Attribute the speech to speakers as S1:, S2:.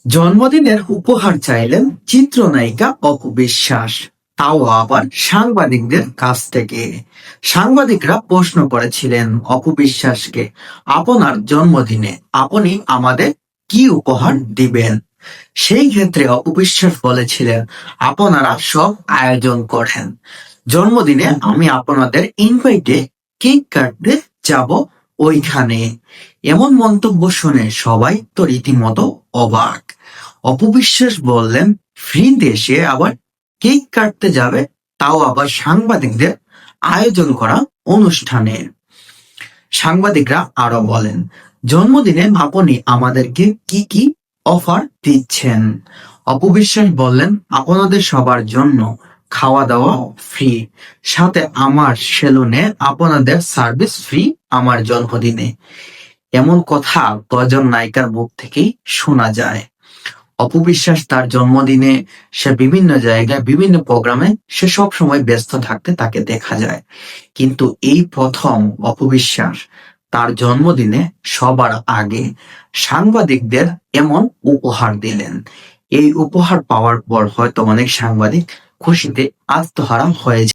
S1: জন্মদিনের উপহার চাইলেন চিত্রনায়িকা অপু বিশ্বাস, তাও আবার সাংবাদিকদের কাছ থেকে। সাংবাদিকরা প্রশ্ন করেছিলেন অপু বিশ্বাসকে, আপনার জন্মদিনে আপনি আমাদের কি উপহার দিবেন? সেই ক্ষেত্রে অপু বিশ্বাস বলেছিলেন, আপনারা সব আয়োজন করেন, জন্মদিনে আমি আপনাদের ইনভাইটে কেক কাটতে যাব ওইখানে। এমন মন্তব্য শুনে সবাই তো রীতিমতো অবাক। অপবিশ্বাস বললেন, ফ্রি দেশে আবার কেক কাটতে যাবে, তাও আবার সাংবাদিকদের আয়োজন করা অনুষ্ঠানে। সাংবাদিকরা আরো বলেন, জন্মদিনে আপনি আমাদেরকে কি কি অফার দিচ্ছেন? অপবিশ্বাস বললেন, আপনাদের সবার জন্য খাওয়া দাওয়া ফ্রি, সাথে আমার সেলুনে আপনাদের সার্ভিস ফ্রি আমার জন্মদিনে। এমন কথা কজন নায়িকার মুখ থেকেই শোনা যায়। অপু বিশ্বাস তার জন্মদিনে সে বিভিন্ন জায়গায় বিভিন্ন প্রোগ্রামে সে সব সময় ব্যস্ত থাকতে তাকে দেখা যায়, কিন্তু এই প্রথম অপু বিশ্বাস তার জন্মদিনে সবার আগে সাংবাদিকদের এমন উপহার দিলেন। এই উপহার পাওয়ার পর হয়তো অনেক সাংবাদিক খুশিতে আত্মহারা হয়ে